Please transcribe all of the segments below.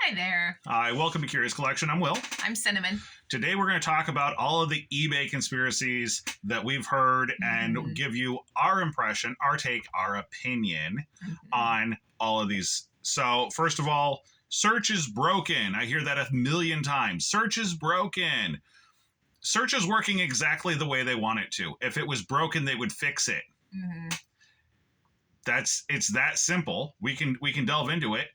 Hi there. Hi, welcome to Curious Collection. I'm Will. I'm Cinnamon. Today we're going to talk about all of the eBay conspiracies that we've heard and give you our impression, our take, our opinion on all of these. So, first of all, search is broken. I hear that a million times. Search is broken. Search is working exactly the way they want it to. If it was broken, they would fix it. It's that simple. We can delve into it.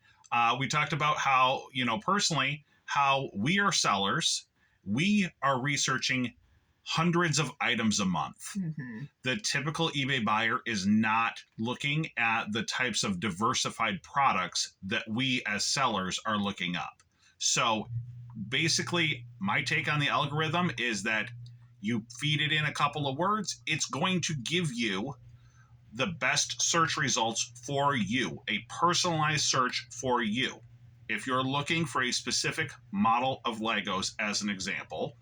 We talked about how, personally, how we are sellers. We are researching hundreds of items a month. The typical eBay buyer is not looking at the types of diversified products that we as sellers are looking up. So basically, my take on the algorithm is that you feed it in a couple of words, it's going to give you the best search results for you, a personalized search for you. If you're looking for a specific model of Legos, as an example,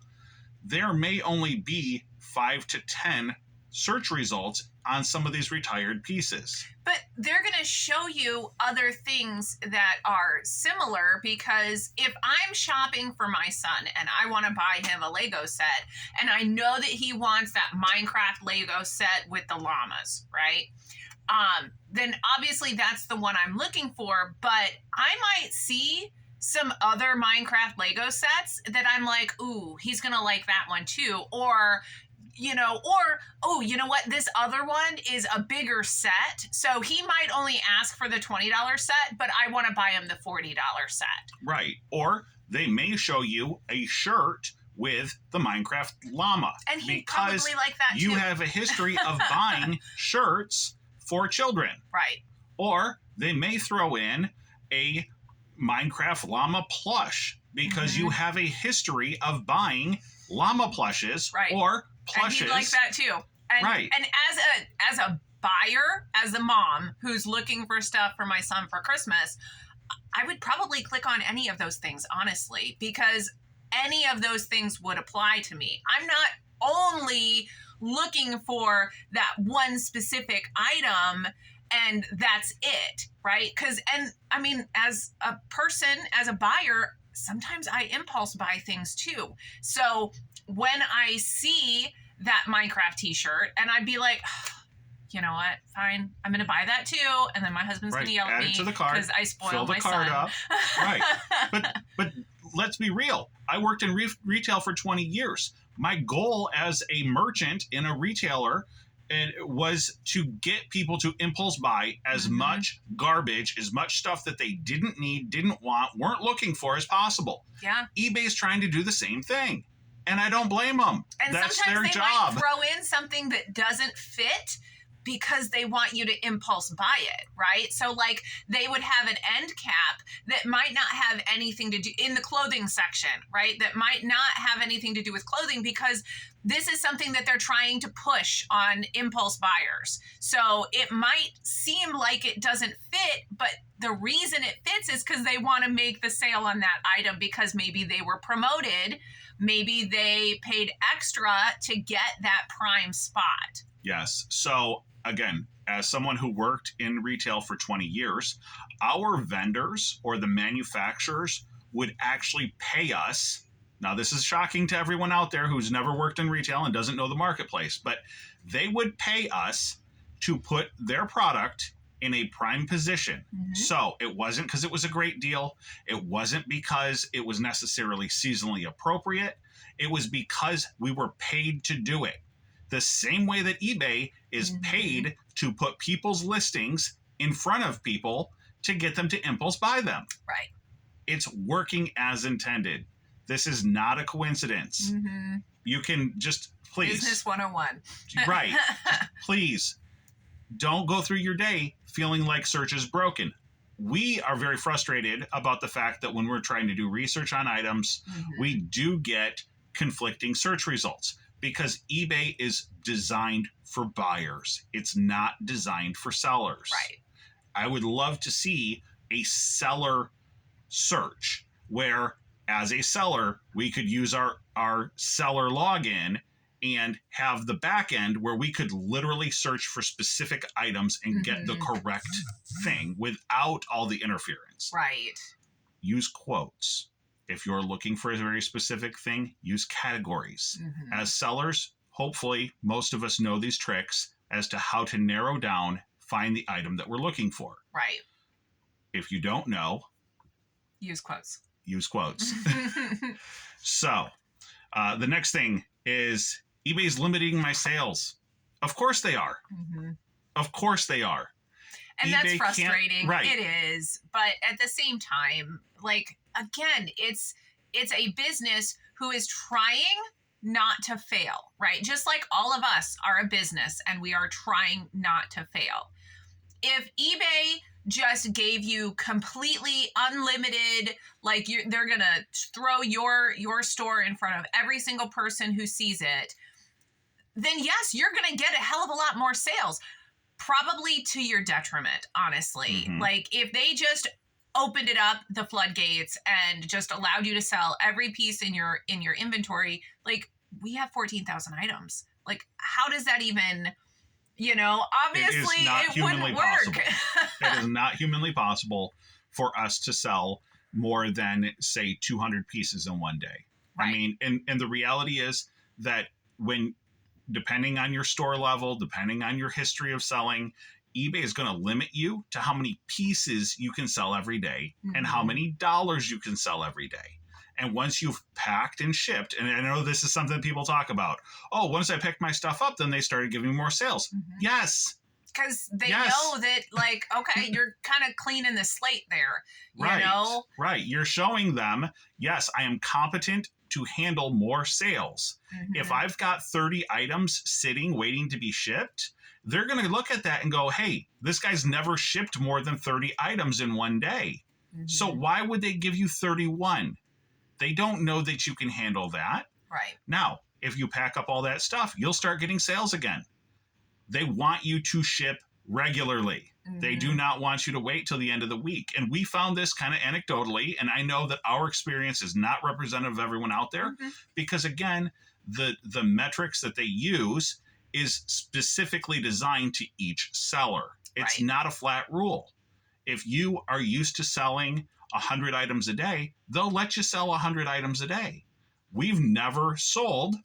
there may only be 5 to 10 search results on some of these retired pieces. But they're going to show you other things that are similar, because if I'm shopping for my son and I want to buy him a Lego set, and I know that he wants that Minecraft Lego set with the llamas, right? Then obviously that's the one I'm looking for, but I might see some other Minecraft Lego sets that I'm like, ooh, he's going to like that one too. Or, oh, you know what? This other one is a bigger set. So he might only ask for the $20 set, but I want to buy him the $40 set. Right. Or they may show you a shirt with the Minecraft llama. And he probably like that too. You have a history of buying shirts for children. Right. Or they may throw in a Minecraft llama plush because you have a history of buying llama plushes or plushes. And he'd like that too. And, and as a buyer, as a mom who's looking for stuff for my son for Christmas, I would probably click on any of those things, honestly, because any of those things would apply to me. I'm not only looking for that one specific item and that's it, right? As a person, as a buyer, sometimes I impulse buy things too. So when I see that Minecraft t-shirt and I'd be like, you know what, fine, I'm going to buy that too. And then my husband's going to yell at me because I spoiled my son. Fill the cart up. Right. But let's be real. I worked in retail for 20 years. My goal as a merchant in a retailer was to get people to impulse buy as much garbage, as much stuff that they didn't need, didn't want, weren't looking for as possible. Yeah. eBay's trying to do the same thing. And I don't blame them. And that's sometimes their they job. might throw in something that doesn't fit because they want you to impulse buy it, right? So like they would have an end cap that might not have anything to do in the clothing section, right? That might not have anything to do with clothing because this is something that they're trying to push on impulse buyers. So it might seem like it doesn't fit, but the reason it fits is because they want to make the sale on that item because maybe they were promoted, maybe they paid extra to get that prime spot. Yes. So again, as someone who worked in retail for 20 years, our vendors or the manufacturers would actually pay us. Now, this is shocking to everyone out there who's never worked in retail and doesn't know the marketplace, but they would pay us to put their product in a prime position. So it wasn't because it was a great deal. It wasn't because it was necessarily seasonally appropriate. It was because we were paid to do it. The same way that eBay is paid to put people's listings in front of people to get them to impulse buy them. Right. It's working as intended. This is not a coincidence. You can just, please. Business 101. Right. Please don't go through your day feeling like search is broken. We are very frustrated about the fact that when we're trying to do research on items, we do get conflicting search results. Because eBay is designed for buyers. It's not designed for sellers. Right. I would love to see a seller search where, as a seller, we could use our seller login and have the back end where we could literally search for specific items and get the correct thing without all the interference. Right. use quotes. If you're looking for a very specific thing, use categories. As sellers, hopefully, most of us know these tricks as to how to narrow down, find the item that we're looking for. Right. If you don't know, use quotes. Use quotes. So, the next thing is eBay's limiting my sales. Of course they are. Of course they are. And eBay that's frustrating. Right. It is. But at the same time, like, again, it's a business who is trying not to fail, right? Just like all of us are a business and we are trying not to fail. If eBay just gave you completely unlimited, like they're going to throw your store in front of every single person who sees it, then yes, you're going to get a hell of a lot more sales. Probably to your detriment, honestly. Like if they just opened it up, the floodgates, and just allowed you to sell every piece in your inventory, like we have 14,000 items. Like how does that even, obviously it wouldn't work. It is not humanly possible for us to sell more than say 200 pieces in one day. Right. I mean, and the reality is that depending on your store level, depending on your history of selling, eBay is going to limit you to how many pieces you can sell every day and how many dollars you can sell every day. And once you've packed and shipped, and I know this is something people talk about, oh, once I picked my stuff up, then they started giving me more sales. Yes. Because they know that, like, okay, you're kind of cleaning the slate there, you know? Right. You're showing them, yes, I am competent to handle more sales. If I've got 30 items sitting waiting to be shipped, they're going to look at that and go, hey, this guy's never shipped more than 30 items in one day. So why would they give you 31? They don't know that you can handle that. Right. Now, if you pack up all that stuff, you'll start getting sales again. They want you to ship regularly. They do not want you to wait till the end of the week. And we found this kind of anecdotally, and I know that our experience is not representative of everyone out there because, again, the metrics that they use is specifically designed to each seller. It's not a flat rule. If you are used to selling 100 items a day, they'll let you sell 100 items a day. We've never sold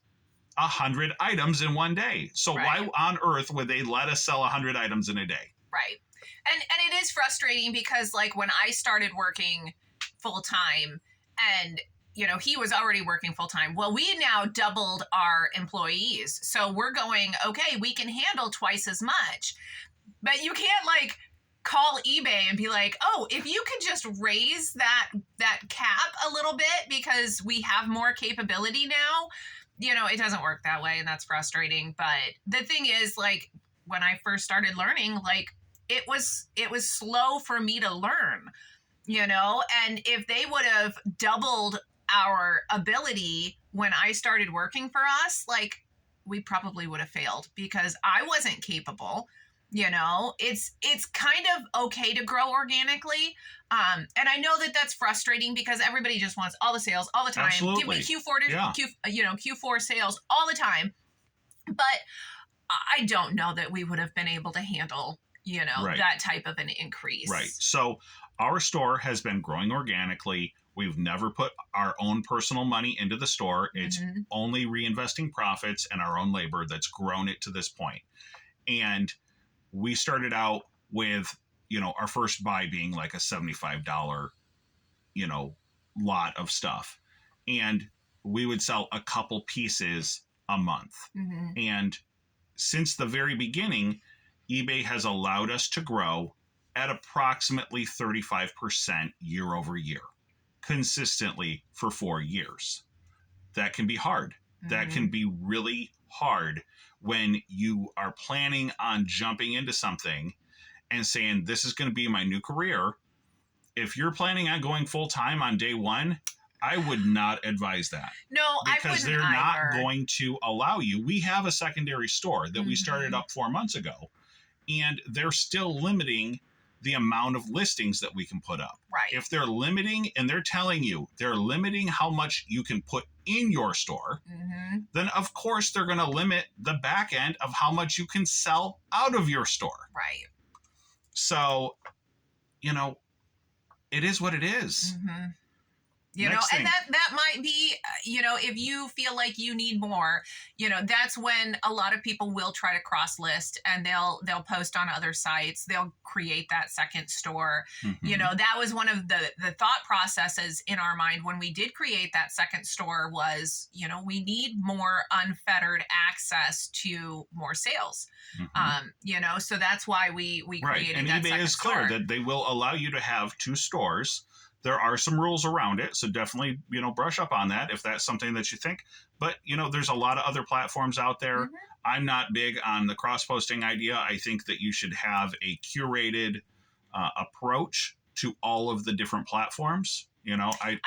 100 items in one day. So why on earth would they let us sell 100 items in a day? Right. And it is frustrating because, like, when I started working full time and, he was already working full time. Well, we now doubled our employees. So we're going, okay, we can handle twice as much. But you can't, like, call eBay and be like, oh, if you could just raise that cap a little bit because we have more capability now. It doesn't work that way, and that's frustrating. But the thing is, like, when I first started learning, like, it was slow for me to learn, and if they would have doubled our ability when I started working for us, like, we probably would have failed because I wasn't capable. It's kind of okay to grow organically. And I know that that's frustrating because everybody just wants all the sales all the time. Absolutely. Give me Q4 sales all the time. But I don't know that we would have been able to handle, that type of an increase. Right. So our store has been growing organically. We've never put our own personal money into the store. It's only reinvesting profits and our own labor that's grown it to this point. And we started out with, our first buy being like a $75, lot of stuff. And we would sell a couple pieces a month. And since the very beginning, eBay has allowed us to grow at approximately 35% year over year, consistently for 4 years. That can be hard. That can be really hard when you are planning on jumping into something and saying, this is going to be my new career. If you're planning on going full time on day one, I would not advise that. No, because they're not going to allow you. We have a secondary store that we started up 4 months ago, and they're still limiting the amount of listings that we can put up. Right. If they're limiting, and they're telling you they're limiting how much you can put in your store, then of course they're going to limit the back end of how much you can sell out of your store. Right. So, it is what it is. Mm-hmm. You know, Next and thing. that might be, if you feel like you need more, that's when a lot of people will try to cross list, and they'll post on other sites. They'll create that second store. Mhm. That was one of the thought processes in our mind when we did create that second store was, we need more unfettered access to more sales. Mhm. So that's why we Right. created And that eBay second is clear store. that they will allow you to have 2 stores. There are some rules around it, so definitely, brush up on that if that's something that you think. But, there's a lot of other platforms out there. Mhm. I'm not big on the cross-posting idea. I think that you should have a curated approach to all of the different platforms. I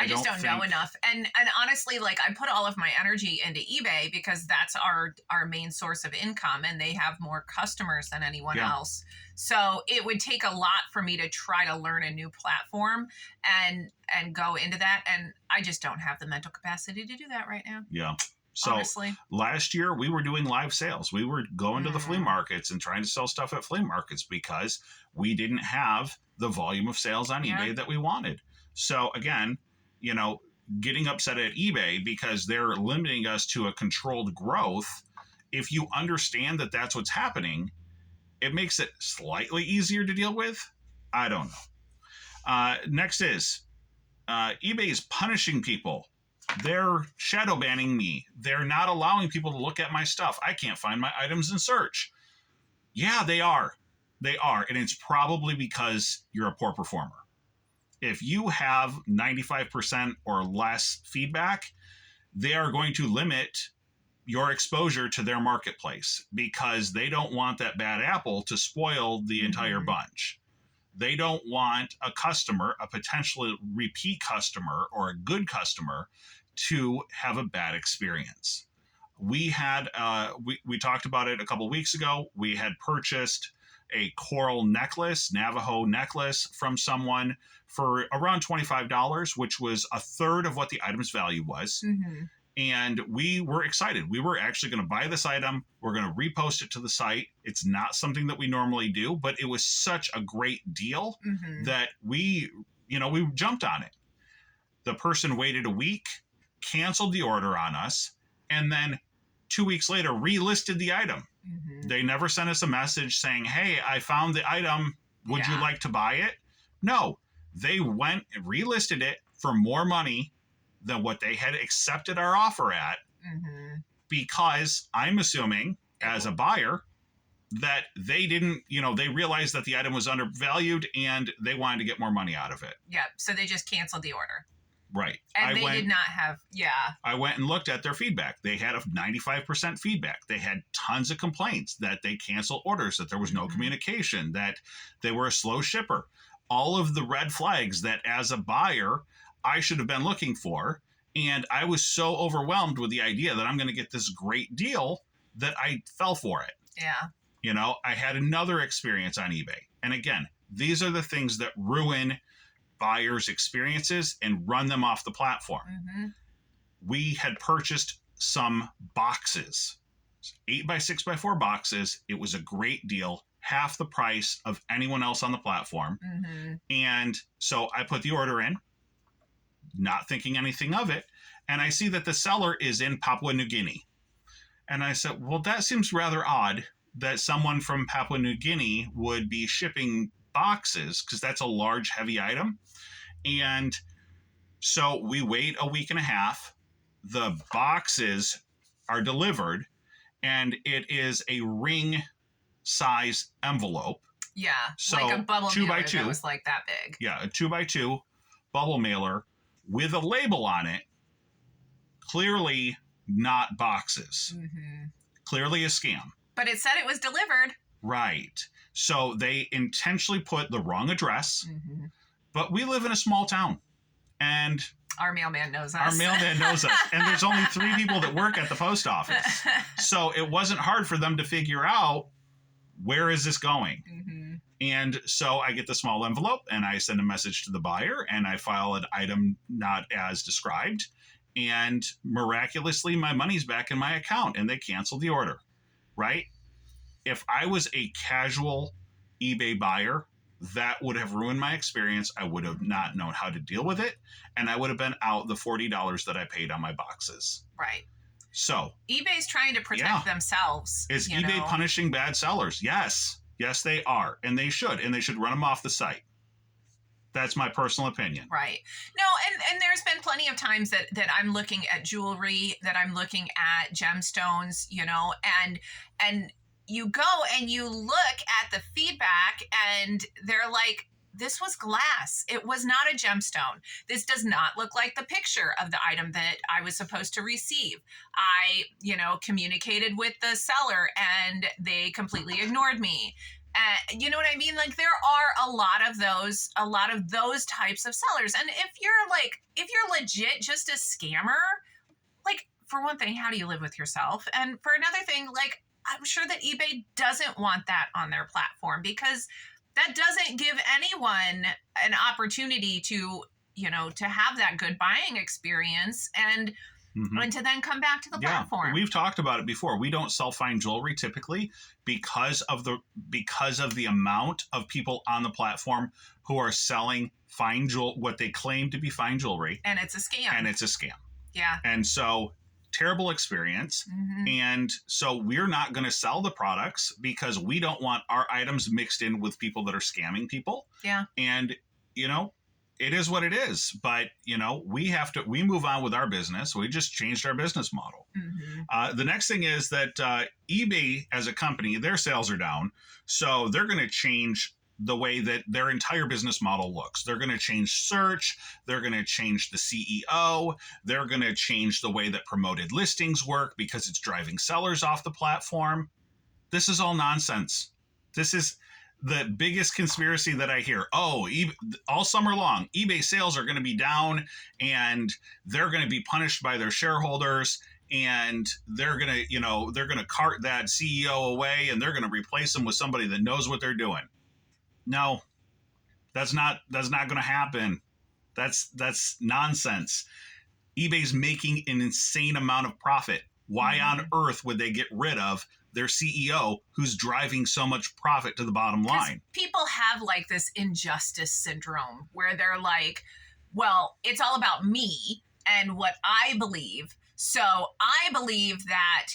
just don't don't know think enough. And honestly, like I put all of my energy into eBay because that's our main source of income, and they have more customers than anyone Yeah. else. So it would take a lot for me to try to learn a new platform and go into that. And I just don't have the mental capacity to do that right now. Yeah. So Honestly. last year we were doing live sales. We were going to the flea Mm. markets and trying to sell stuff at flea markets because we didn't have the volume of sales on Yeah. eBay that we wanted. So again, getting upset at eBay because they're limiting us to a controlled growth. If you understand that that's what's happening, it makes it slightly easier to deal with. I don't know. Next is eBay is punishing people. They're shadow banning me. They're not allowing people to look at my stuff. I can't find my items in search. Yeah, they are. They are. And it's probably because you're a poor performer. If you have 95% or less feedback, they are going to limit your exposure to their marketplace because they don't want that bad apple to spoil the entire bunch. They don't want a customer, a potential repeat customer or a good customer, to have a bad experience. We had we talked about it a couple weeks ago. We had purchased a coral necklace, Navajo necklace, from someone for around $25, which was a third of what the item's value was. Mm-hmm. And we were excited. We were actually going to buy this item. We're going to repost it to the site. It's not something that we normally do, but it was such a great deal that we jumped on it. The person waited a week, canceled the order on us, and then 2 weeks later relisted the item. They never sent us a message saying, "Hey, I found the item. Would you like to buy it?" No, they went and relisted it for more money than what they had accepted our offer at, because I'm assuming as a buyer that they didn't, they realized that the item was undervalued and they wanted to get more money out of it. Yeah. So they just canceled the order. Right. And they did not have, I went and looked at their feedback. They had a 95% feedback. They had tons of complaints that they canceled orders, that there was no communication, that they were a slow shipper. All of the red flags that as a buyer, I should have been looking for. And I was so overwhelmed with the idea that I'm going to get this great deal that I fell for it. Yeah. I had another experience on eBay. And again, these are the things that ruin buyers' experiences and run them off the platform. We had purchased some boxes, 8x6x4 boxes. It was a great deal, half the price of anyone else on the platform. And so I put the order in, not thinking anything of it. And I see that the seller is in Papua New Guinea. And I said, well, that seems rather odd that someone from Papua New Guinea would be shipping boxes, because that's a large, heavy item. And so we wait a week and a half. The boxes are delivered, and it is a ring size envelope. Yeah. So like a bubble 2 by mailer 2 that was like that big. Yeah, a 2x2 bubble mailer with a label on it. Clearly not boxes. Clearly a scam. But it said it was delivered. Right. So they intentionally put the wrong address. But we live in a small town. And our mailman knows us. Our mailman knows us. And there's only 3 people that work at the post office. So it wasn't hard for them to figure out, where is this going? And so I get the small envelope and I send a message to the buyer and I file an item not as described. And miraculously, my money's back in my account and they canceled the order, right? If I was a casual eBay buyer, that would have ruined my experience. I would have not known how to deal with it, and I would have been out the $40 that I paid on my boxes. Right. So eBay's trying to protect themselves. Is eBay punishing bad sellers? Yes. Yes, they are. And they should run them off the site. That's my personal opinion. Right. No, and there's been plenty of times that I'm looking at jewelry, that I'm looking at gemstones, and you go and you look at the feedback and they're like, this was glass. It was not a gemstone. This does not look like the picture of the item that I was supposed to receive. I, communicated with the seller and they completely ignored me. You know what I mean? Like, there are a lot of those types of sellers. And if you're legit just a scammer, like, for one thing, how do you live with yourself? And for another thing, like, I'm sure that eBay doesn't want that on their platform, because that doesn't give anyone an opportunity to have that good buying experience and to then come back to the platform. We've talked about it before. We don't sell fine jewelry typically because of the amount of people on the platform who are selling what they claim to be fine jewelry. And it's a scam. Yeah. And so, terrible experience. And so we're not going to sell the products because we don't want our items mixed in with people that are scamming people. Yeah. And, it is what it is. But, we move on with our business. We just changed our business model. The next thing is that eBay as a company, their sales are down. So they're going to change the way that their entire business model looks. They're going to change search. They're going to change the CEO. They're going to change the way that promoted listings work because it's driving sellers off the platform. This is all nonsense. This is the biggest conspiracy that I hear. Oh, all summer long, eBay sales are going to be down and they're going to be punished by their shareholders, and they're going to cart that CEO away and they're going to replace them with somebody that knows what they're doing. No, that's not going to happen. That's nonsense. eBay's making an insane amount of profit. Why on earth would they get rid of their CEO who's driving so much profit to the bottom line? People have like this injustice syndrome where they're like, well, it's all about me and what I believe. So I believe that,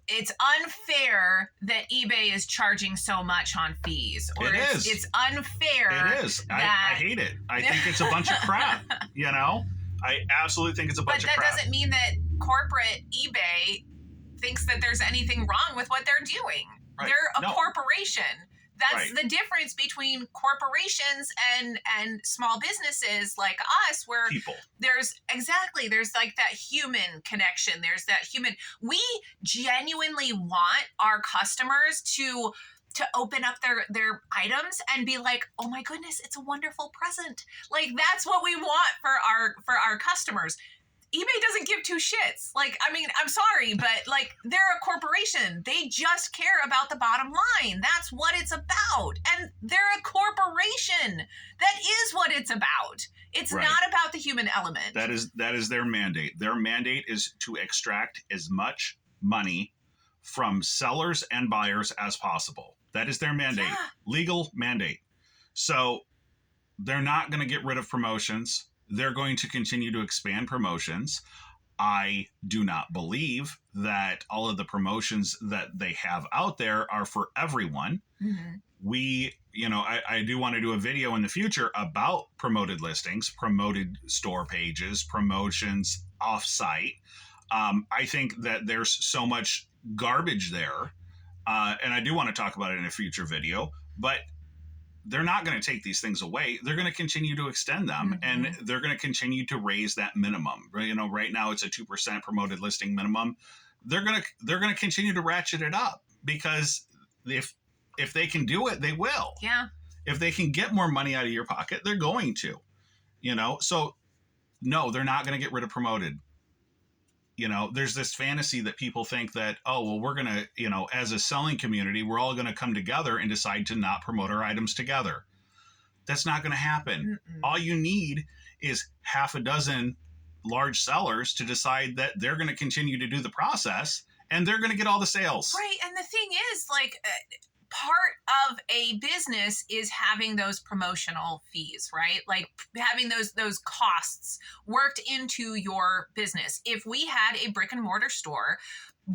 it's unfair that eBay is charging so much on fees. Or it's unfair. It is. I hate it. I think it's a bunch of crap, I absolutely think it's a bunch of crap. But that doesn't mean that corporate eBay thinks that there's anything wrong with what they're doing. Right. They're a corporation. That's the difference between corporations and small businesses like us, where there's like that human connection. There's that human. We genuinely want our customers to open up their items and be like, oh my goodness, it's a wonderful present. Like, that's what we want for our customers. eBay doesn't give two shits. Like, I mean, I'm sorry, but like, they're a corporation. They just care about the bottom line. That's what it's about. And they're a corporation. That is what it's about. It's not about the human element. That is their mandate. Their mandate is to extract as much money from sellers and buyers as possible. That is their mandate. Legal mandate. So they're not going to get rid of promotions. They're going to continue to expand promotions. I do not believe that all of the promotions that they have out there are for everyone. I do want to do a video in the future about promoted listings, promoted store pages, promotions off-site. I think that there's so much garbage there. And I do want to talk about it in a future video, but they're not going to take these things away. They're going to continue to extend them, and they're going to continue to raise that minimum. Right now it's a 2% promoted listing minimum. They're going to continue to ratchet it up, because if they can do it, they will. Yeah. If they can get more money out of your pocket, they're going to. So no, they're not going to get rid of promoted. There's this fantasy that people think that, oh, well, we're going to, as a selling community, we're all going to come together and decide to not promote our items together. That's not going to happen. All you need is half a dozen large sellers to decide that they're going to continue to do the process, and they're going to get all the sales. Right. And the thing is, like, part of a business is having those promotional fees, right? Like having those costs worked into your business. If we had a brick and mortar store,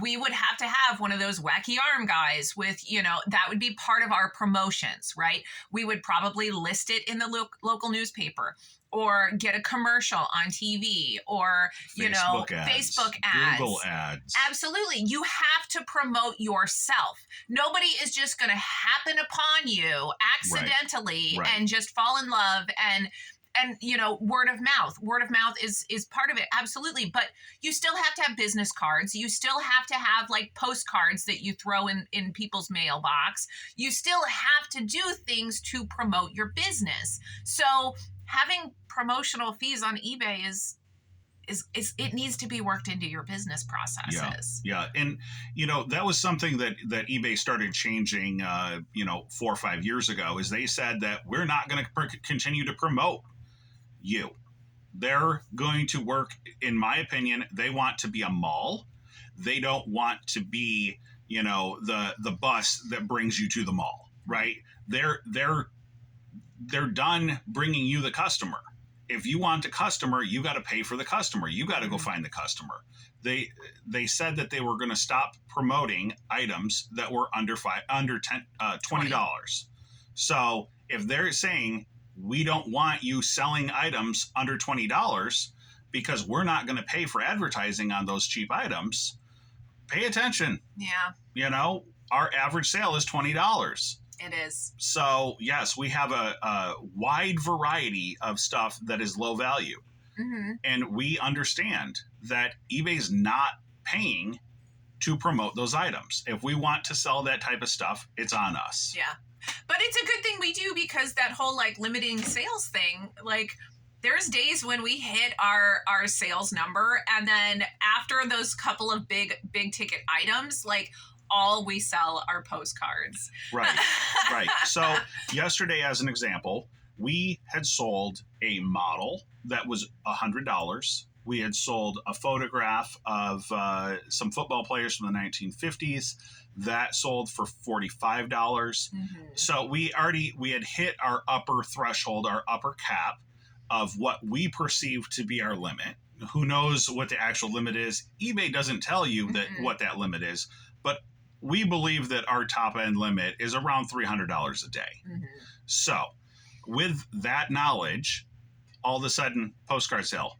we would have to have one of those wacky arm guys with, that would be part of our promotions, right? We would probably list it in the local newspaper, or get a commercial on TV, or, Facebook ads, Google ads. Absolutely. You have to promote yourself. Nobody is just going to happen upon you accidentally and just fall in love and word of mouth is part of it. Absolutely. But you still have to have business cards. You still have to have like postcards that you throw in people's mailbox. You still have to do things to promote your business. So having promotional fees on eBay is it needs to be worked into your business processes. Yeah. And, that was something that eBay started changing, 4 or 5 years ago, is they said that we're not going to continue to promote you. They're going to work, in my opinion, they want to be a mall. They don't want to be, the bus that brings you to the mall, right? They're done bringing you the customer. If you want a customer, you got to pay for the customer. You got to go find the customer. They said that they were going to stop promoting items that were under $20. So if they're saying we don't want you selling items under $20 because we're not going to pay for advertising on those cheap items, pay attention. Yeah. Our average sale is $20. It is. So, yes, we have a wide variety of stuff that is low value. Mm-hmm. And we understand that eBay's not paying to promote those items. If we want to sell that type of stuff, it's on us. Yeah. But it's a good thing we do, because that whole like limiting sales thing, like there's days when we hit our sales number, and then after those couple of big ticket items, like all we sell are postcards. Right. So yesterday, as an example, we had sold a model that was $100. We had sold a photograph of some football players from the 1950s that sold for $45. Mm-hmm. So we had hit our upper threshold, our upper cap of what we perceive to be our limit. Who knows what the actual limit is? eBay doesn't tell you that what that limit is, but we believe that our top end limit is around $300 a day. Mm-hmm. So with that knowledge, all of a sudden, postcard sale,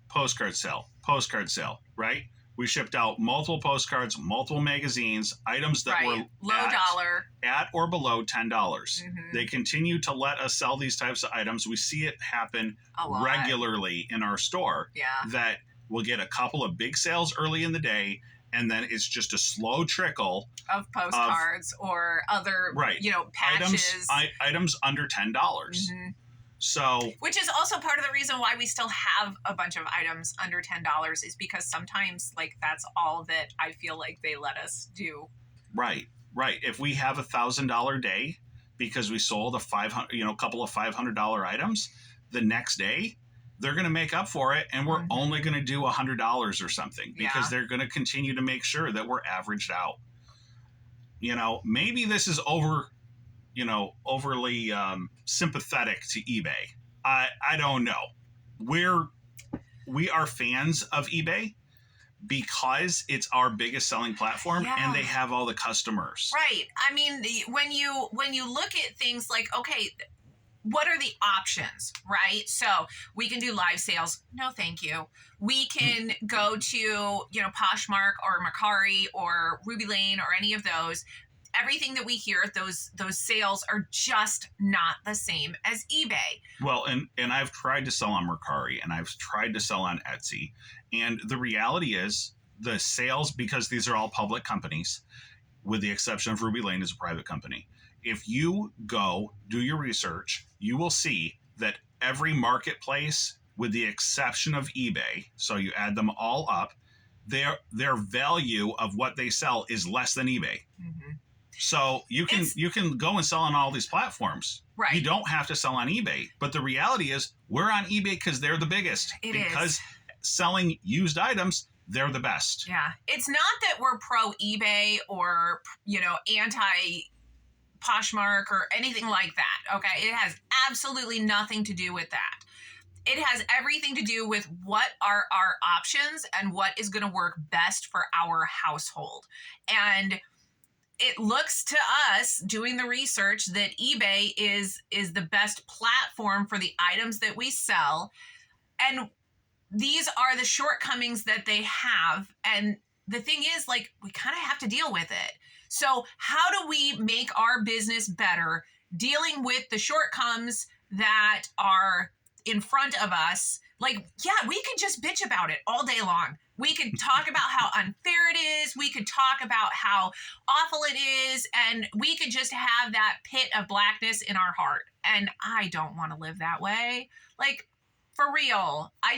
right? We shipped out multiple postcards, multiple magazines, items that were low dollar, at or below $10. Mm-hmm. They continue to let us sell these types of items. We see it happen regularly in our store. Yeah. That we'll get a couple of big sales early in the day, and then it's just a slow trickle of postcards or other, patches. Items under $10. Mm-hmm. So, which is also part of the reason why we still have a bunch of items under $10, is because sometimes like that's all that I feel like they let us do. Right. If we have $1,000 day because we sold a couple of $500 items, the next day they're going to make up for it, and we're only going to do $100 or something, because they're going to continue to make sure that we're averaged out. Maybe this is overly sympathetic to eBay. I don't know. We are fans of eBay because it's our biggest selling platform, and they have all the customers. Right. I mean, when you look at things like, okay, what are the options, right? So we can do live sales. No, thank you. We can go to, Poshmark or Mercari or Ruby Lane or any of those. Everything that we hear, those sales are just not the same as eBay. Well, and I've tried to sell on Mercari, and I've tried to sell on Etsy. And the reality is the sales, because these are all public companies, with the exception of Ruby Lane is a private company. If you go do your research, you will see that every marketplace, with the exception of eBay, so you add them all up, their value of what they sell is less than eBay. Mm-hmm. So you can go and sell on all these platforms. Right. You don't have to sell on eBay. But the reality is we're on eBay because they're the biggest. Because selling used items, they're the best. Yeah. It's not that we're pro eBay or, anti Poshmark or anything like that. Okay. It has absolutely nothing to do with that. It has everything to do with what are our options and what is going to work best for our household. And it looks to us doing the research that eBay is the best platform for the items that we sell. And these are the shortcomings that they have. And the thing is, like, we kind of have to deal with it. So how do we make our business better dealing with the shortcomings that are in front of us? Like, yeah, we could just bitch about it all day long. We could talk about how unfair it is. We could talk about how awful it is. And we could just have that pit of blackness in our heart. And I don't want to live that way. Like, for real, I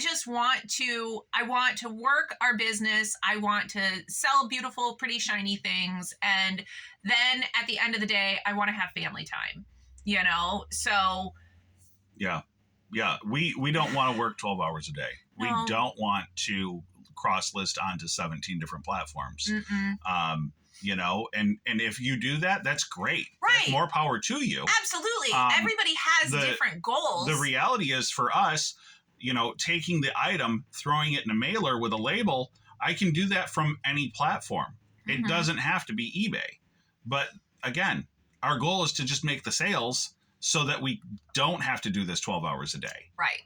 want to work our business. I want to sell beautiful, pretty, shiny things. And then at the end of the day, I want to have family time, So. Yeah. Yeah. We don't want to work 12 hours a day. No. We don't want to cross list onto 17 different platforms. And if you do that, that's great. Right. That's more power to you. Absolutely. Everybody has different goals. The reality is for us, taking the item, throwing it in a mailer with a label, I can do that from any platform. It doesn't have to be eBay. But again, our goal is to just make the sales so that we don't have to do this 12 hours a day. Right.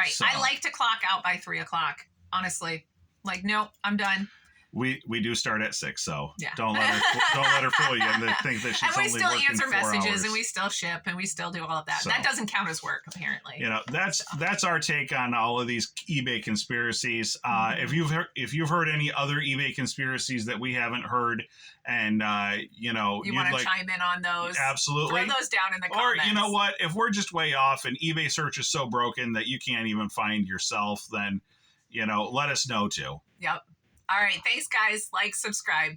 So, I like to clock out by 3:00, honestly. Like, nope, I'm done. We do start at 6, so don't let her fool you and think that she's only working 4 hours. And we still answer messages, and we still ship, and we still do all of that. So, that doesn't count as work, apparently. That's our take on all of these eBay conspiracies. If you've heard any other eBay conspiracies that we haven't heard, and you want to chime in on those, absolutely throw those down in the comments. Or you know what, if we're just way off and eBay search is so broken that you can't even find yourself, then let us know too. Yep. All right. Thanks, guys. Like, subscribe.